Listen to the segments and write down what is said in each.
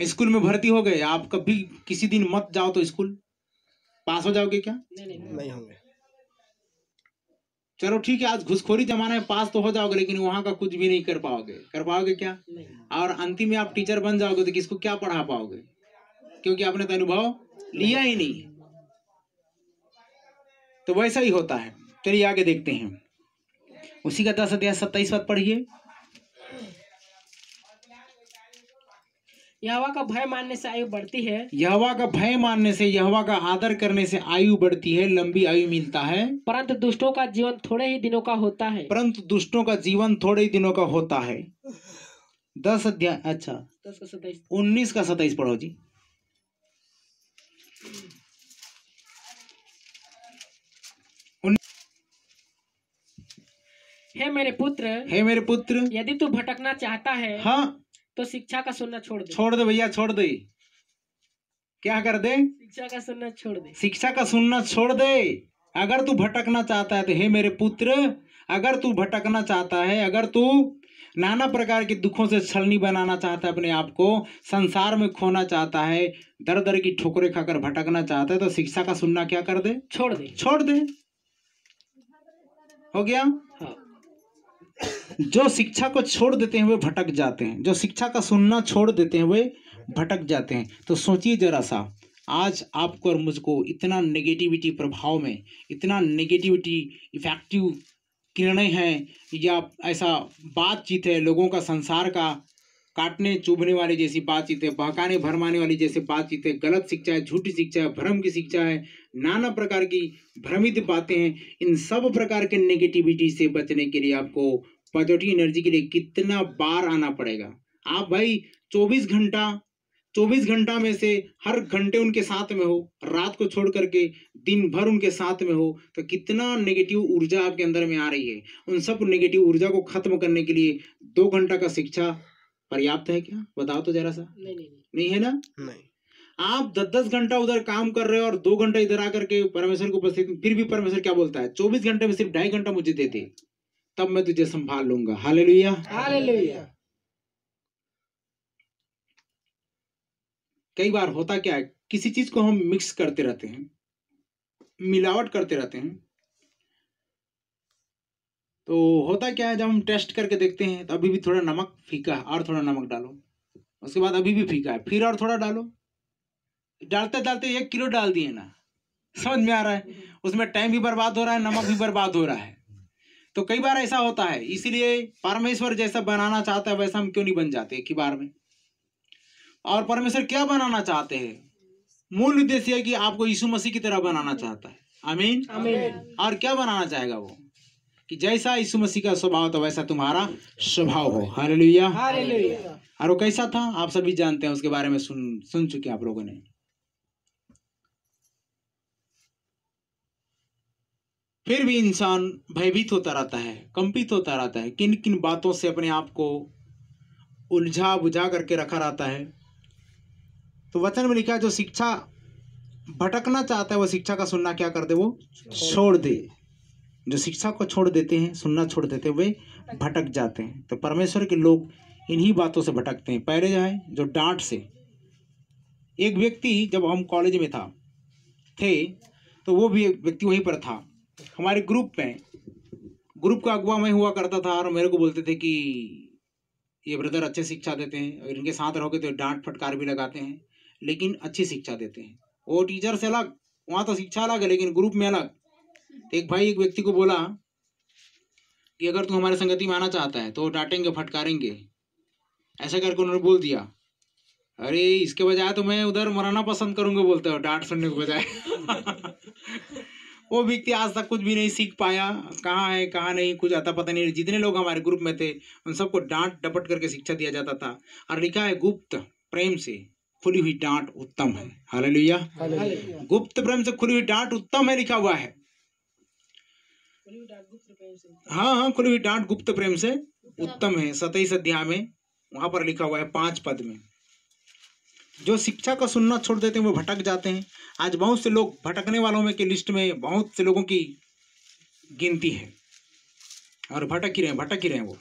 School में भर्ती हो गए, आप कभी किसी दिन मत जाओ तो स्कूल, पास हो जाओगे क्या? नहीं होंगे। चलो ठीक है, आज घुसखोरी जमाना है, पास तो हो जाओगे, लेकिन वहां का कुछ भी नहीं कर पाओगे। कर पाओगे क्या? और अंतिम में आप टीचर बन जाओगे तो किसको क्या पढ़ा पाओगे, क्योंकि आपने तो अनुभव लिया ही नहीं। तो वैसा ही होता है। चलिए आगे देखते हैं, उसी का 10 अध्याय 27 पद पढ़िए। यहोवा का भय मानने से आयु बढ़ती है, यहोवा का भय मानने से, यहोवा का आदर करने से आयु बढ़ती है, लंबी आयु मिलता है। परंतु दुष्टों का जीवन थोड़े ही दिनों का होता है। परंतु दुष्टों का जीवन थोड़े ही दिनों का होता है। 10 अध्याय, अच्छा 10 का 27। 19 का 27 पढ़ो जी। हे मेरे पुत्र, हे मेरे पुत्र, यदि तू भटकना चाहता है हाँ तो शिक्षा का सुनना छोड़ दे। छोड़ दे भैया, छोड़ दे। क्या कर दे? शिक्षा का सुनना छोड़ दे। शिक्षा का सुनना छोड़ दे। अगर तू भटकना चाहता है तो हे मेरे पुत्र, अगर तू भटकना चाहता है, अगर तू नाना प्रकार के दुखों से छलनी बनाना चाहता है अपने आप को, संसार में खोना चाहता है, दर दर की ठोकरें खाकर भटकना चाहता है, तो शिक्षा का सुनना क्या कर दे? छोड़ दे। छोड़ दे। हो गया? हाँ। जो शिक्षा को छोड़ देते हैं वे भटक जाते हैं, जो शिक्षा का सुनना छोड़ देते हैं वे भटक जाते हैं। तो सोचिए जरा सा, आज आपको और मुझको इतना नेगेटिविटी प्रभाव में, इतना नेगेटिविटी इफेक्टिव किरणें हैं, या ऐसा बातचीत है, लोगों का संसार का काटने चुभने वाली जैसी बातचीत है, बहकाने भरमाने वाली जैसे बातचीत है, गलत शिक्षा है, झूठी शिक्षा है, भ्रम की शिक्षा है, नाना प्रकार की भ्रमित बातें हैं। इन सब प्रकार के नेगेटिविटी से बचने के लिए आपको पॉजिटिव एनर्जी के लिए कितना बार आना पड़ेगा। आप भाई 24 घंटा में से हर घंटे उनके साथ में हो, रात को छोड़ करके दिन भर उनके साथ में हो, तो कितना नेगेटिव ऊर्जा आपके अंदर में आ रही है। उन सब नेगेटिव ऊर्जा को खत्म करने के लिए 2 घंटा का शिक्षा पर्याप्त है क्या? बताओ तो जरा सा। नहीं है ना? नहीं। आप 10-10 घंटा उधर काम कर रहे हो और 2 घंटा इधर आकर के परमेश्वर को उपस्थित, फिर भी परमेश्वर क्या बोलता है? 24 घंटे में सिर्फ 2.5 घंटा मुझे दे दे, तब मैं तुझे संभाल लूंगा। Hallelujah, hallelujah. कई बार होता क्या है, किसी चीज को हम मिक्स करते रहते हैं, मिलावट करते रहते हैं, तो होता क्या है, जब हम टेस्ट करके देखते हैं तो अभी भी थोड़ा नमक फीका है, और थोड़ा नमक डालो, उसके बाद अभी भी फीका है, फिर और थोड़ा डालो, डालते डालते 1 किलो डाल दिए ना। समझ में आ रहा है? उसमें टाइम भी बर्बाद हो रहा है, नमक भी बर्बाद हो रहा है। तो कई बार ऐसा होता है, इसलिए परमेश्वर जैसा बनाना चाहता है वैसा हम क्यों नहीं बन जाते एक ही बार में। और परमेश्वर क्या बनाना चाहते हैं? मूल उद्देश्य है कि आपको यीशु मसीह की तरह बनाना चाहता है। आमीन, आमीन। और क्या बनाना चाहेगा वो? कि जैसा यीशु मसीह का स्वभाव था वैसा तुम्हारा स्वभाव हो। Hallelujah, hallelujah. और वो कैसा था आप सभी जानते हैं, उसके बारे में सुन चुके हैं आप लोगों ने। फिर भी इंसान भयभीत होता रहता है, कंपित होता रहता है, किन किन बातों से अपने आप को उलझा बुझा करके रखा रहता है। तो वचन में लिखा है, जो शिक्षा भटकना चाहता है वो शिक्षा का सुनना क्या कर दे? वो छोड़ दे। जो शिक्षा को छोड़ देते हैं, सुनना छोड़ देते हैं, वे भटक जाते हैं। तो परमेश्वर के लोग इन्हीं बातों से भटकते हैं। पहले जो है, जो डांट से, एक व्यक्ति जब हम कॉलेज में थे तो वो भी एक व्यक्ति वहीं पर था हमारे ग्रुप में। ग्रुप का अगुवा मैं हुआ करता था, और मेरे को बोलते थे कि ये ब्रदर अच्छे शिक्षा देते हैं, और इनके साथ रहोगे तो डांट फटकार भी लगाते हैं, लेकिन अच्छी शिक्षा देते हैं। वो टीचर से अलग, वहाँ तो शिक्षा अलग है, लेकिन ग्रुप में अलग। तो एक भाई एक व्यक्ति को बोला कि अगर तू हमारे संगति में आना चाहता है तो डांटेंगे फटकारेंगे, ऐसा करके उन्होंने बोल दिया। अरे इसके बजाय तो मैं उधर मराना पसंद करूंगा, बोलते हो डांट सुनने के बजाय। वो व्यक्ति आज तक कुछ भी नहीं सीख पाया, कहाँ है कहाँ नहीं, कुछ आता पता नहीं। जितने लोग हमारे ग्रुप में थे उन सबको डांट डपट करके शिक्षा दिया जाता था, और लिखा है गुप्त प्रेम से खुली हुई डांट उत्तम है। हालेलुया, गुप्त प्रेम से खुली हुई डांट उत्तम है, लिखा हुआ है। हाँ हाँ, खुली हुई डांट गुप्त प्रेम से उत्तम है। 27 अध्याय में वहां पर लिखा हुआ है 5 पद में। जो शिक्षा को सुनना छोड़ देते हैं वो भटक जाते हैं। आज बहुत से लोग भटकने वालों में के लिस्ट में बहुत से लोगों की गिनती है, और भटक ही रहे वो।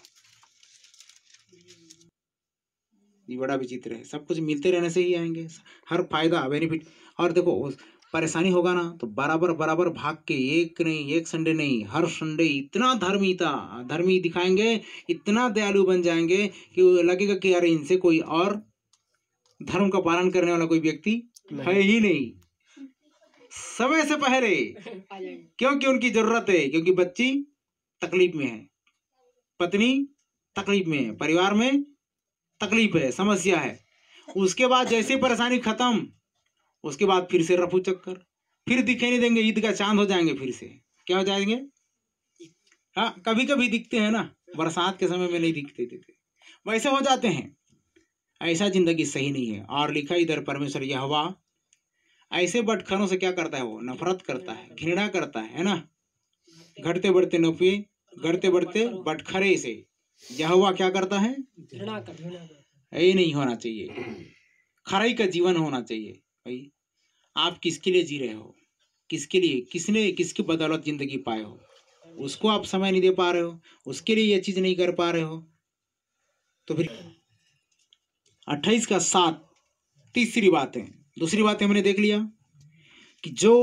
ये बड़ा विचित्र है। सब कुछ मिलते रहने से ही आएंगे, हर फायदा बेनिफिट। और देखो परेशानी होगा ना तो बराबर बराबर भाग के, एक नहीं, एक संडे नहीं, हर संडे इतना धर्मी दिखाएंगे, इतना दयालु बन जाएंगे कि लगेगा कि यार इनसे कोई और धर्म का पालन करने वाला कोई व्यक्ति है ही नहीं। समय से पहले, क्योंकि उनकी जरूरत है, क्योंकि बच्ची तकलीफ में है, पत्नी तकलीफ में है, परिवार में तकलीफ है, समस्या है। उसके बाद जैसे परेशानी खत्म, उसके बाद फिर से रफू चक्कर, फिर दिखे नहीं देंगे, ईद का चांद हो जाएंगे, फिर से क्या हो जाएंगे। हाँ, कभी कभी दिखते हैं ना, बरसात के समय में नहीं दिखते थे, वैसे हो जाते हैं। ऐसा जिंदगी सही नहीं है। और लिखा इधर परमेश्वर यहोवा ऐसे बटखरों से क्या करता है, वो नफरत करता है, घृणा करता है ना। घटते बढ़ते नफे, घटते बढ़ते बटखरे से यहोवा क्या करता है, घृणा कर। यही नहीं होना चाहिए। खराई का जीवन होना चाहिए। भाई आप किसके लिए जी रहे हो, किसके लिए, किसकी बदौलत जिंदगी पाए हो, उसको आप समय नहीं दे पा रहे हो, उसके लिए ये चीज नहीं कर पा रहे हो, तो फिर 28:7 तीसरी बात है। दूसरी बात हमने देख लिया कि जो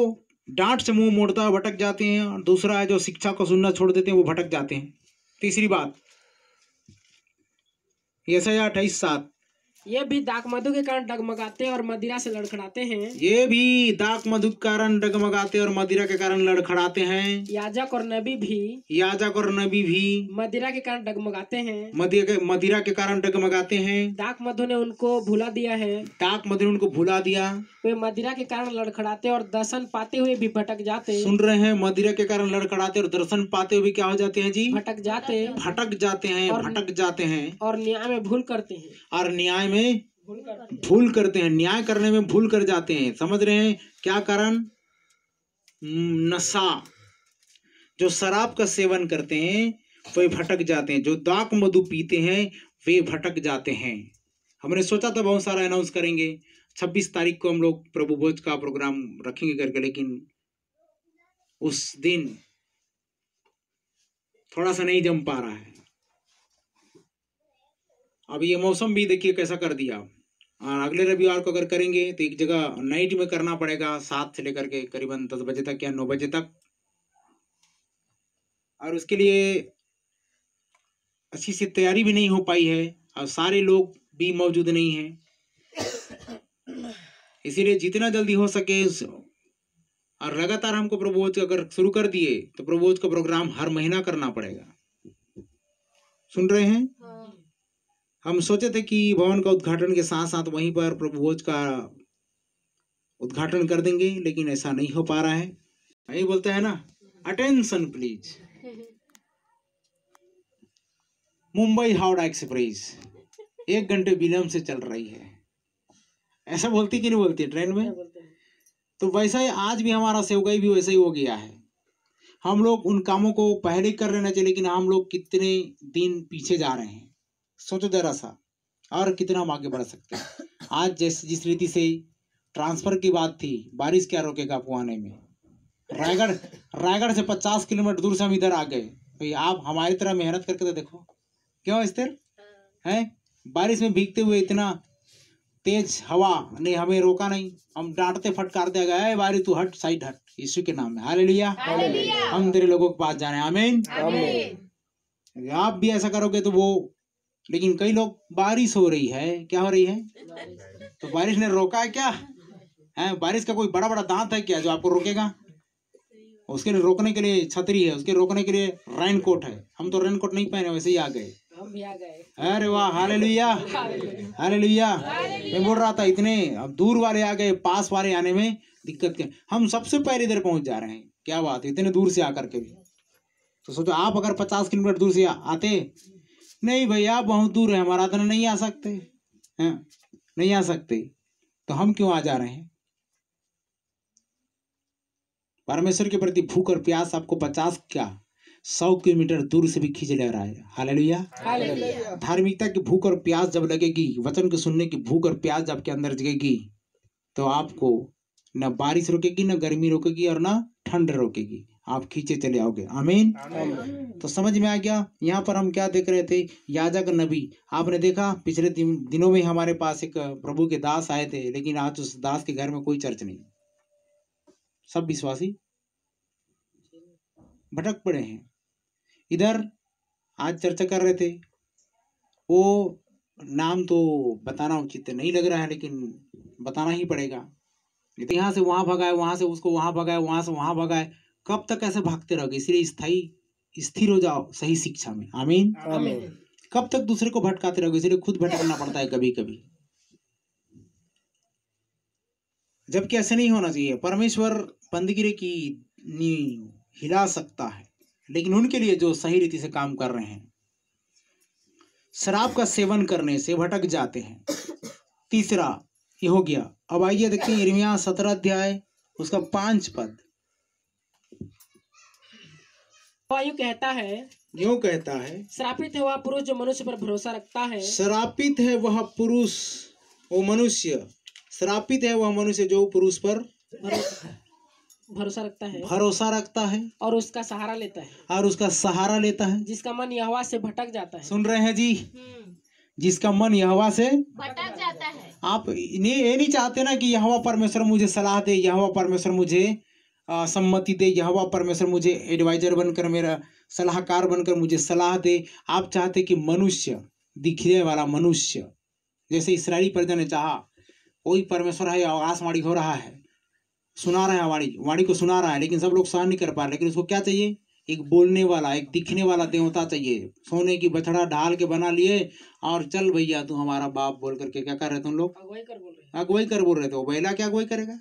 डांट से मुंह मोड़ता है भटक जाते हैं, और दूसरा है जो शिक्षा को सुनना छोड़ देते हैं वो भटक जाते हैं। तीसरी बात यशायाह 28:7, ये भी दाक मधु के कारण डगमगाते हैं और मदिरा से लड़खड़ाते हैं। ये भी दाक मधु के कारण डगमगाते और मदिरा के कारण लड़खड़ाते हैं। याजक और नबी भी मदिरा के कारण डगमगाते हैं। मदिरा के कारण डगमगाते हैं। दाक मधु ने उनको भुला दिया है। दाक मधु ने उनको भुला दिया। वे मदिरा के कारण लड़खड़ाते और दर्शन पाते हुए भी भटक जाते। सुन रहे हैं, मदिरा के कारण लड़खड़ाते और दर्शन पाते हुए भी क्या हो जाते हैं जी, भटक जाते हैं। और न्याय में भूल करते हैं। और न्याय में भूल करते हैं, न्याय करने में भूल कर जाते हैं। समझ रहे हैं क्या कारण, नशा। जो शराब का सेवन करते हैं वे भटक जाते हैं, जो दाक मधु पीते हैं वे भटक जाते हैं। हमने सोचा था बहुत सारा अनाउंस करेंगे, 26 तारीख को हम लोग प्रभु भोज का प्रोग्राम रखेंगे करके, लेकिन उस दिन थोड़ा सा नहीं जम पा रहा है। अब ये मौसम भी देखिए कैसा कर दिया। और अगले रविवार को अगर करेंगे तो एक जगह नाइट में करना पड़ेगा, 7 से लेकर के करीबन 10 बजे तक या 9 बजे तक। और उसके लिए अच्छी सी तैयारी भी नहीं हो पाई है, और सारे लोग भी मौजूद नहीं हैं। इसीलिए जितना जल्दी हो सके, और लगातार हमको प्रभुभोज अगर शुरू कर दिए तो प्रभुभोज का प्रोग्राम हर महीना करना पड़ेगा। सुन रहे हैं, हम सोचे थे कि भवन का उद्घाटन के साथ साथ वहीं पर प्रभुभोज का उद्घाटन कर देंगे, लेकिन ऐसा नहीं हो पा रहा है। यही बोलते हैं ना, attention please. Mumbai Howrah express 1 घंटे विलंब से चल रही है, ऐसा बोलती कि नहीं बोलती ट्रेन में। तो वैसा ही आज भी हमारा सेवकाई भी वैसा ही हो गया है। हम लोग उन कामों को पहले कर लेना चाहिए, लेकिन हम लोग कितने दिन पीछे जा रहे हैं, सोचो जरा सा। और कितना हम आगे बढ़ सकते हैं। आज जिस रीति से ट्रांसफर की बात थी, बारिश क्या रोकेगा पुआने में। रायगढ़ से 50 किलोमीटर दूर से हम इधर आ गए। भाई आप हमारी तरह मेहनत करके तो देखो, क्यों स्थिर है। बारिश में भीगते हुए, इतना तेज हवा ने हमें रोका नहीं। हम डांटते फटकारते गए, बारिश तू हट, साइड हट, यीशु के नाम में हालेलुया। हम तेरे लोगों के पास जाने, आमीन। आप भी ऐसा करोगे तो वो, लेकिन कई लोग, बारिश हो रही है, क्या हो रही है, तो बारिश ने रोका है क्या है। बारिश का कोई बड़ा बड़ा दांत है क्या जो आपको रोकेगा। उसके लिए रोकने के लिए छतरी है, उसके रोकने के लिए रेनकोट है। हम तो रेनकोट नहीं पहने, वैसे ही आ गए। हम भी आ गए। अरे वाह, हालेलुया हालेलुया। मैं बोल रहा था, इतने अब दूर वाले आ गए, पास वाले आने में दिक्कत क्या। हम सबसे पहले इधर पहुंच जा रहे हैं, क्या बात है, इतने दूर से आकर के भी। तो सोचो आप अगर 50 किलोमीटर दूर से आते, नहीं भैया बहुत दूर है, हमारा तो नहीं आ सकते हैं, नहीं आ सकते, तो हम क्यों आ जा रहे हैं। परमेश्वर के प्रति भूख और प्यास आपको 50 क्या 100 किलोमीटर दूर से भी खींच ले रहा है। हालेलुया। धार्मिकता की भूख और प्यास जब लगेगी, वचन को सुनने की भूख और प्यास जब के अंदर जगेगी, तो आपको न बारिश रोकेगी, न गर्मी रोकेगी, और न ठंड रोकेगी। आप खींचे चले आओगे। आमीन। तो समझ में आ गया। यहाँ पर हम क्या देख रहे थे, याजक नबी। आपने देखा पिछले दिनों में हमारे पास एक प्रभु के दास आए थे, लेकिन आज उस दास के घर में कोई चर्च नहीं, सब विश्वासी भटक पड़े हैं। इधर आज चर्चा कर रहे थे, वो नाम तो बताना उचित नहीं लग रहा है, लेकिन बताना ही पड़ेगा। यहाँ से वहां भगाए, वहां से उसको वहां भगाए, वहां से वहां भगाए, कब तक ऐसे भागते रहोगे? इसलिए स्थिर हो जाओ सही शिक्षा में। आमीन। कब तक दूसरे को भटकाते रहोगे? इसलिए खुद भटकना पड़ता है कभी कभी, जबकि ऐसे नहीं होना चाहिए। परमेश्वर बंदगी की नींव हिला सकता है, लेकिन उनके लिए जो सही रीति से काम कर रहे हैं, शराब का सेवन करने से भटक जाते हैं। तीसरा ये हो गया। अब आइए देखते हैं यिर्मयाह 17 अध्याय उसका 5 पद। यूं कहता है, यूं कहता है, श्रापित है वह पुरुष जो मनुष्य पर भरोसा रखता है। श्रापित है वह पुरुष, वो मनुष्य, श्रापित है वह मनुष्य जो पुरुष पर भरोसा रखता है और उसका सहारा लेता है, जिसका मन यहोवा से भटक जाता है। सुन रहे हैं जी? जिसका मन यहोवा से भटक जाता है। आप ये नहीं चाहते ना कि यहोवा परमेश्वर मुझे सलाह दे, यहोवा परमेश्वर मुझे सम्मति दे, यहोवा परमेश्वर मुझे एडवाइजर बनकर, मेरा सलाहकार बनकर मुझे सलाह दे। आप चाहते कि मनुष्य, दिखने वाला मनुष्य, जैसे इस्राएली प्रजा ने चाहा, कोई परमेश्वर है, आकाशवाणी हो रहा है, सुना रहा है, वाणी को सुना रहा है, लेकिन सब लोग सहन नहीं कर पा रहे। लेकिन उसको क्या चाहिए? एक बोलने वाला, एक दिखने वाला देवता चाहिए। सोने की बछड़ा ढाल के बना लिए और चल भैया तू हमारा बाप बोल करके क्या कर रहे तुम लोग? अगुवाई कर बोल रहे थे। वो बैला क्या अगुवाई करेगा?